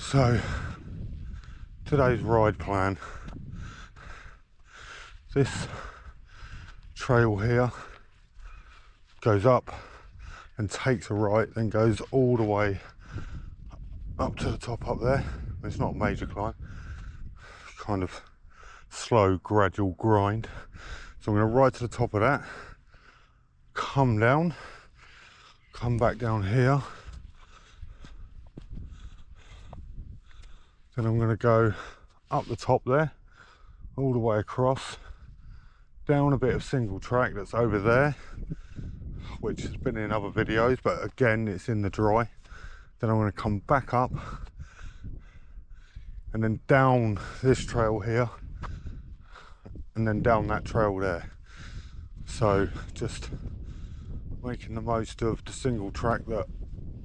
So today's ride plan, this trail here goes up and takes a right, then goes all the way up to the top up there. It's not a major climb, kind of slow gradual grind. So I'm going to ride to the top of that, come down, come back down here, then I'm going to go up the top there, all the way across, down a bit of single track that's over there, which has been in other videos, but again it's in the dry. Then I'm going to come back up and then down this trail here and then down that trail there. So just making the most of the single track that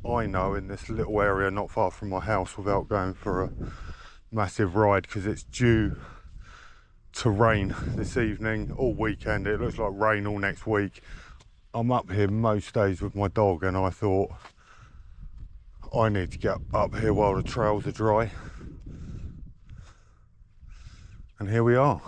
I know in this little area not far from my house without going for a massive ride, because it's due to rain this evening, all weekend. It looks like rain all next week. I'm up here most days with my dog, and I thought I need to get up here while the trails are dry. And here we are.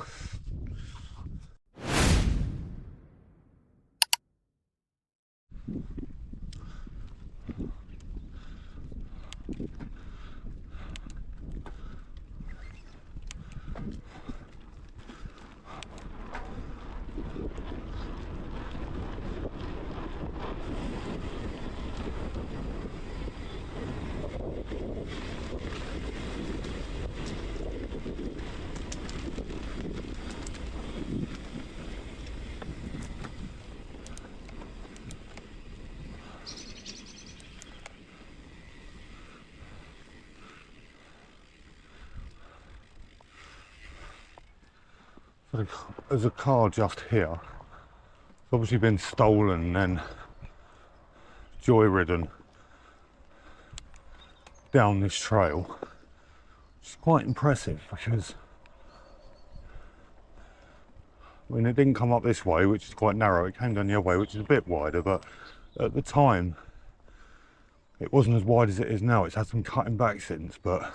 There's a car just here. It's obviously been stolen and joyridden down this trail. It's quite impressive because, I mean, it didn't come up this way, which is quite narrow. It came down the other way, which is a bit wider, but at the time it wasn't as wide as it is now. It's had some cutting back since, but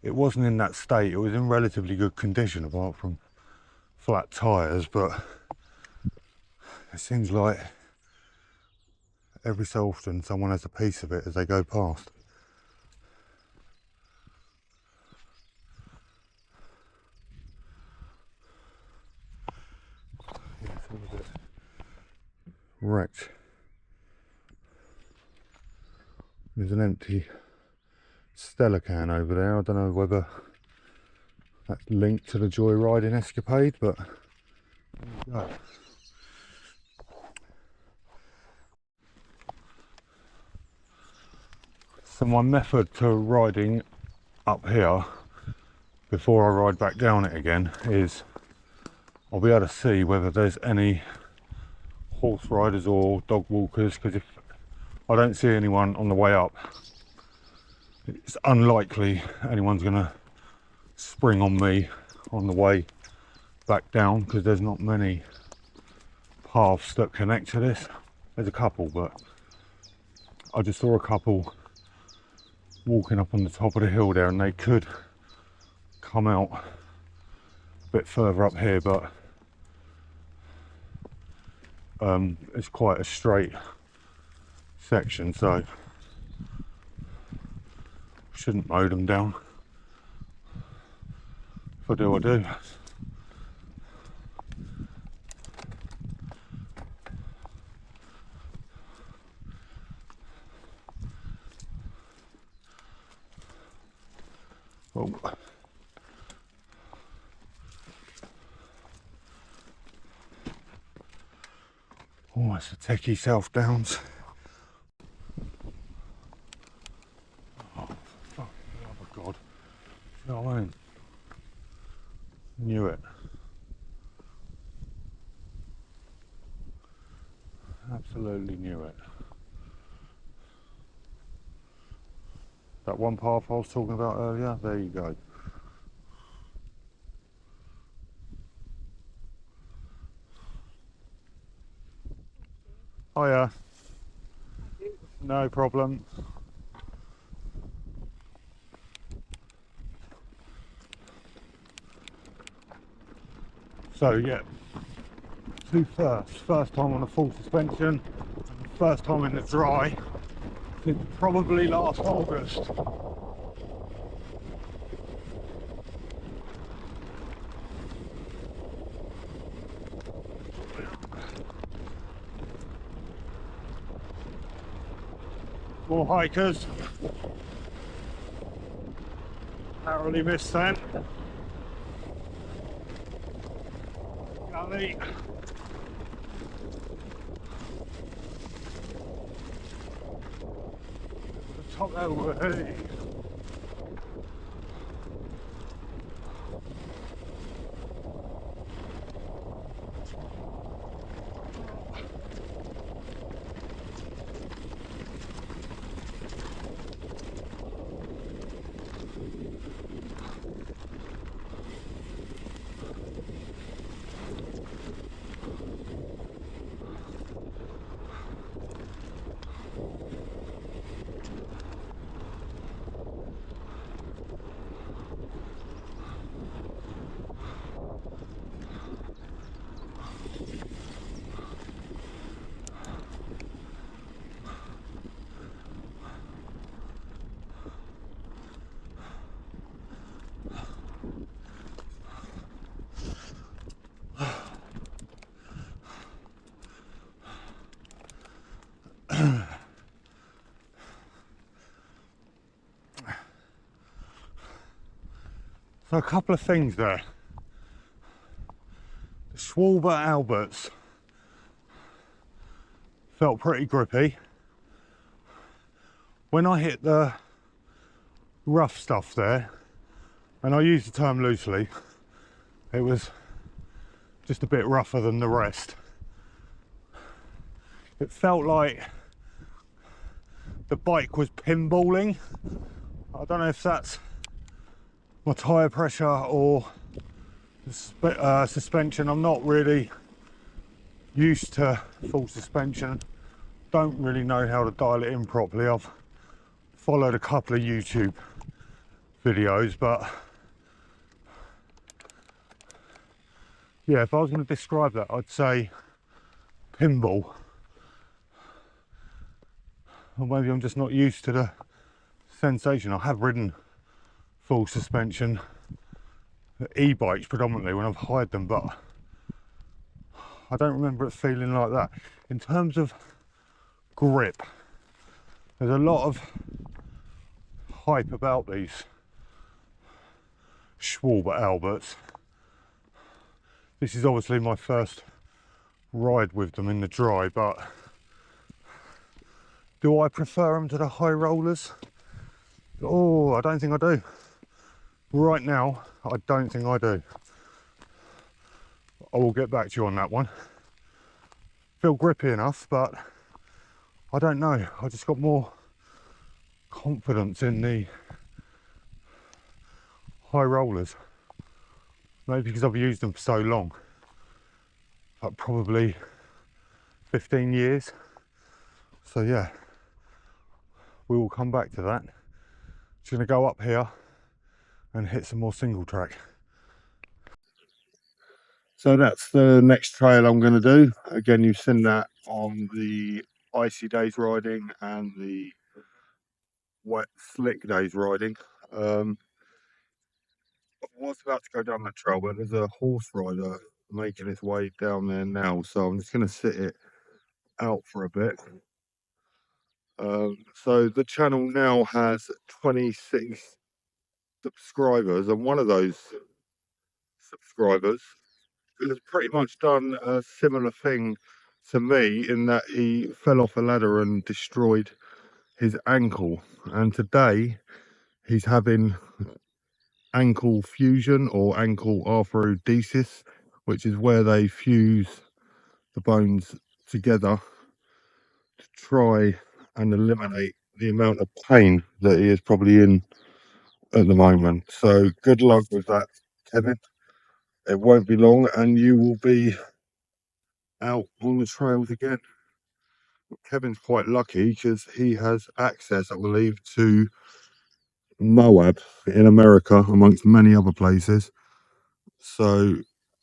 it wasn't in that state. It was in relatively good condition apart from flat tyres, but it seems like every so often someone has a piece of it as they go past. Yeah, it's all a bit wrecked. There's an empty Stella can over there. I don't know whether that's linked to the joyriding escapade, but there you go. So my method to riding up here before I ride back down it again is I'll be able to see whether there's any horse riders or dog walkers, because if I don't see anyone on the way up, it's unlikely anyone's going to spring on me on the way back down, because there's not many paths that connect to this. There's a couple, but I just saw a couple walking up on the top of the hill there, and they could come out a bit further up here, but it's quite a straight section, so shouldn't mow them down. If I do, I do. Oh. Oh, it's a techie self-downs. Oh, fuck, oh my God. You know what I mean? Knew it. Absolutely knew it. That one path I was talking about earlier, there you go. Oh yeah. No problem. So yeah, two firsts. First time on a full suspension, and the first time in the dry since probably last August. More hikers. Narrowly missed then. Gully. The top over. Hey. So a couple of things there. The Schwalbe Alberts felt pretty grippy. When I hit the rough stuff there, and I use the term loosely, it was just a bit rougher than the rest. It felt like the bike was pinballing. I don't know if that's my tyre pressure or the suspension. I'm not really used to full suspension. Don't really know how to dial it in properly. I've followed a couple of YouTube videos, but yeah, if I was going to describe that, I'd say pinball. Or maybe I'm just not used to the sensation. I have ridden full suspension e-bikes predominantly when I've hired them, but I don't remember it feeling like that. In terms of grip, there's a lot of hype about these Schwalbe Alberts. This is obviously my first ride with them in the dry, but do I prefer them to the high rollers? Oh, I don't think I do. Right now, I don't think I do. I will get back to you on that one. Feel grippy enough, but I don't know. I just got more confidence in the high rollers. Maybe because I've used them for so long, like probably 15 years. So yeah, we will come back to that. Just gonna go up here and hit some more single track. So that's the next trail I'm going to do. Again, you've seen that on the icy days riding and the wet slick days riding. I was about to go down that trail, but there's a horse rider making his way down there now, so I'm just going to sit it out for a bit. So the channel now has 26 subscribers, and one of those subscribers has pretty much done a similar thing to me, in that he fell off a ladder and destroyed his ankle, and today he's having ankle fusion or ankle arthrodesis, which is where they fuse the bones together to try and eliminate the amount of pain that he is probably in at the moment. So good luck with that, Kevin. It won't be long and you will be out on the trails again. Kevin's quite lucky because he has access, I believe, to Moab in America, amongst many other places. So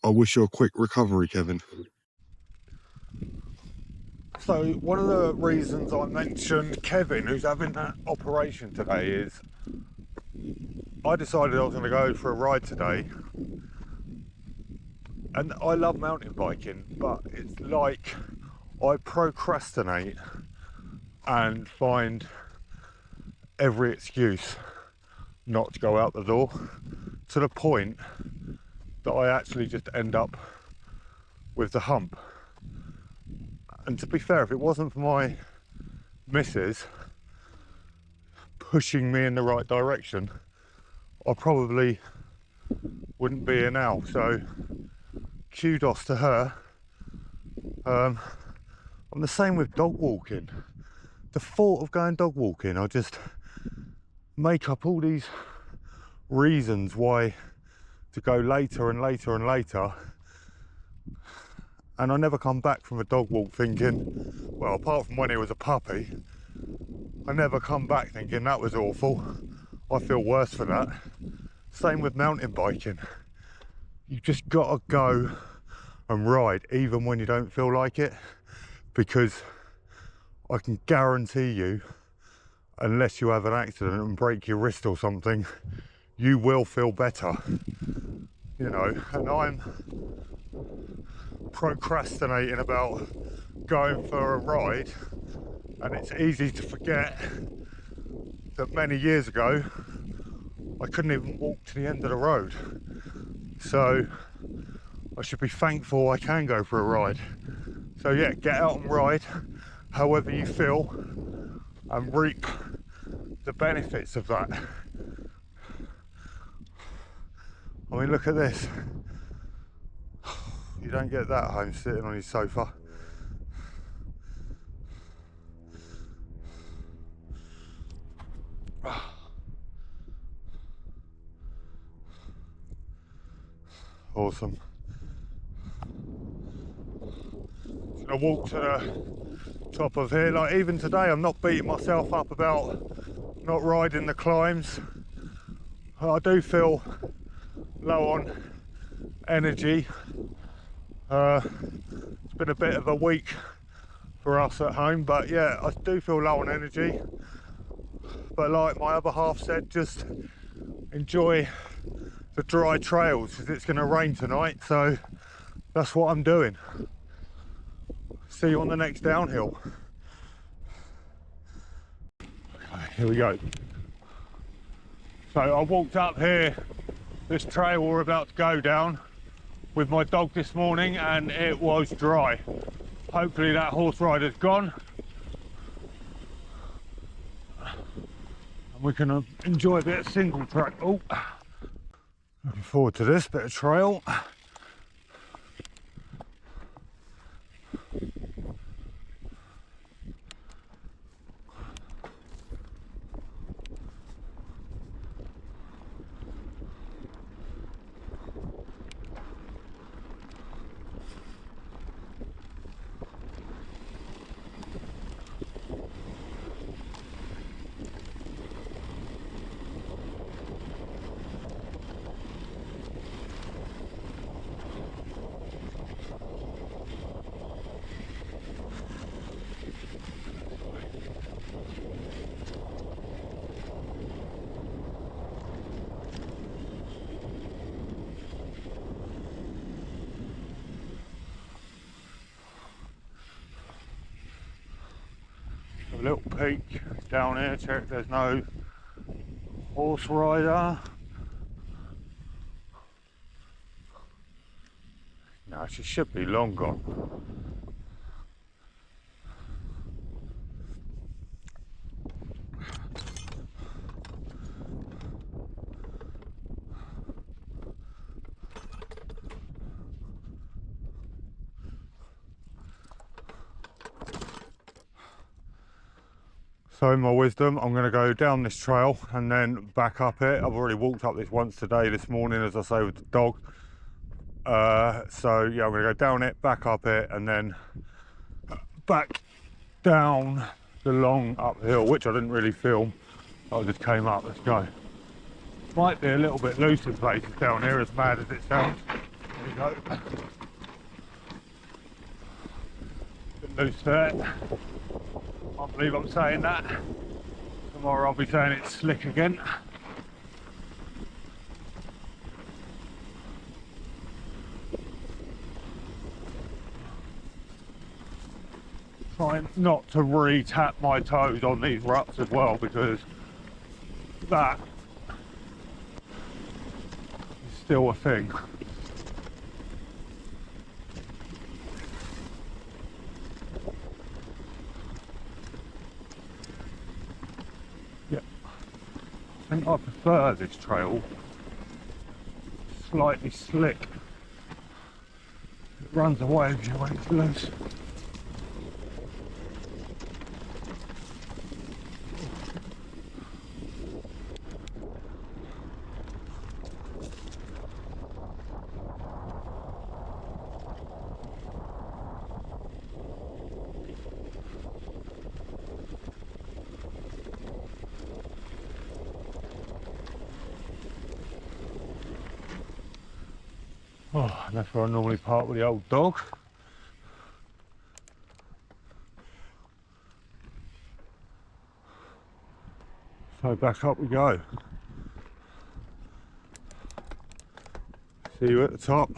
I wish you a quick recovery, Kevin. So one of the reasons I mentioned Kevin, who's having that operation today, is I decided I was going to go for a ride today. And I love mountain biking, but it's like I procrastinate and find every excuse not to go out the door, to the point that I actually just end up with the hump. And to be fair, if it wasn't for my missus pushing me in the right direction, I probably wouldn't be here now. So kudos to her. I'm the same with dog walking. The thought of going dog walking, I just make up all these reasons why to go later and later and later, and I never come back from a dog walk thinking, well, apart from when he was a puppy, I never come back thinking that was awful. I feel worse for that. Same with mountain biking. You just gotta go and ride even when you don't feel like it, because I can guarantee you, unless you have an accident and break your wrist or something, you will feel better, you know. And I'm procrastinating about going for a ride, and it's easy to forget that many years ago I couldn't even walk to the end of the road. So I should be thankful I can go for a ride. So yeah, get out and ride however you feel and reap the benefits of that. I mean, look at this. You don't get that home sitting on your sofa. Awesome. Just gonna walk to the top of here. Like, even today, I'm not beating myself up about not riding the climbs. I do feel low on energy. It's been a bit of a week for us at home, but yeah, I do feel low on energy. But like my other half said, just enjoy the dry trails, because it's going to rain tonight, so that's what I'm doing. See you on the next downhill. Okay, here we go. So I walked up here, this trail we're about to go down, with my dog this morning, and it was dry. Hopefully that horse rider's gone, and we can enjoy a bit of single track. Oh, looking forward to this bit of trail. A little peek down here, check there's no horse rider. No, she should be long gone. So in my wisdom, I'm going to go down this trail and then back up it. I've already walked up this once today, this morning, as I say, with the dog. So yeah, I'm going to go down it, back up it, and then back down the long uphill, which I didn't really film. I just came up. Let's go. Might be a little bit loose in places down here, as mad as it sounds. There we go. Bit loose there. Can't believe I'm saying that. Tomorrow I'll be saying it's slick again. Trying not to re-tap my toes on these ruts as well, because that is still a thing. Yeah, I think I prefer this trail. Slightly slick. It runs away with you when it's loose. Oh, and that's where I normally park with the old dog. So back up we go. See you at the top.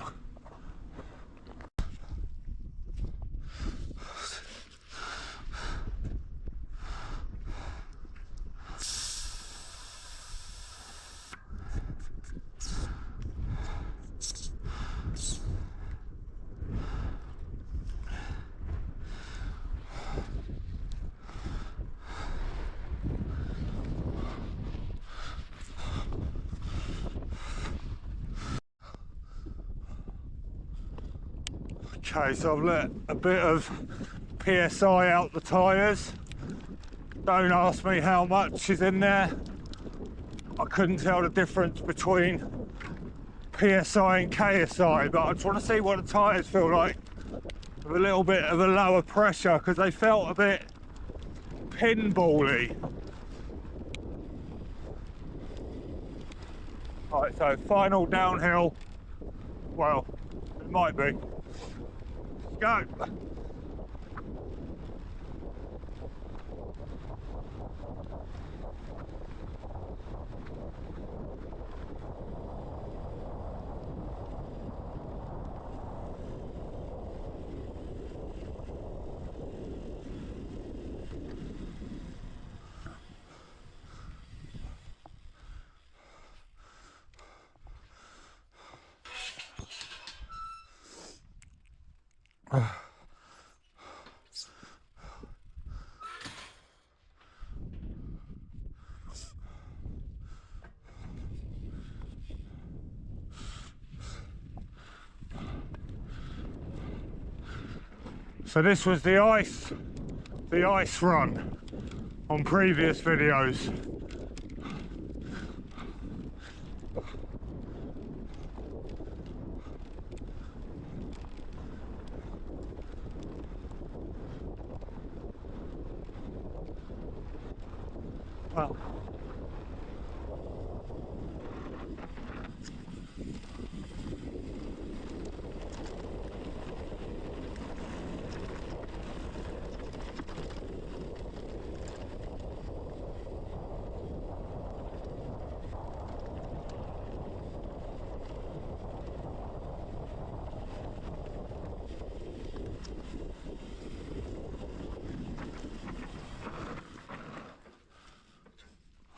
Okay, so I've let a bit of PSI out the tyres. Don't ask me how much is in there. I couldn't tell the difference between PSI and KSI, but I just want to see what the tyres feel like with a little bit of a lower pressure, because they felt a bit pinball-y. Right, so final downhill. Well, it might be. Go. So this was the ice run on previous videos. Well,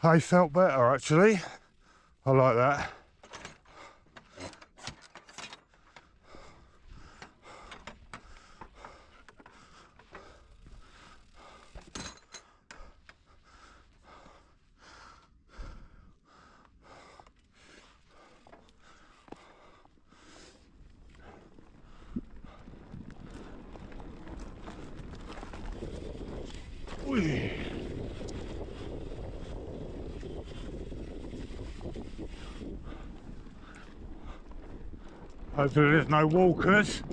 I felt better actually. I like that. Whee. Hopefully there's no walkers.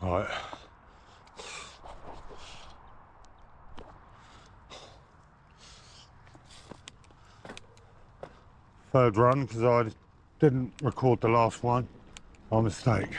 Right. Third run, because I didn't record the last one by mistake.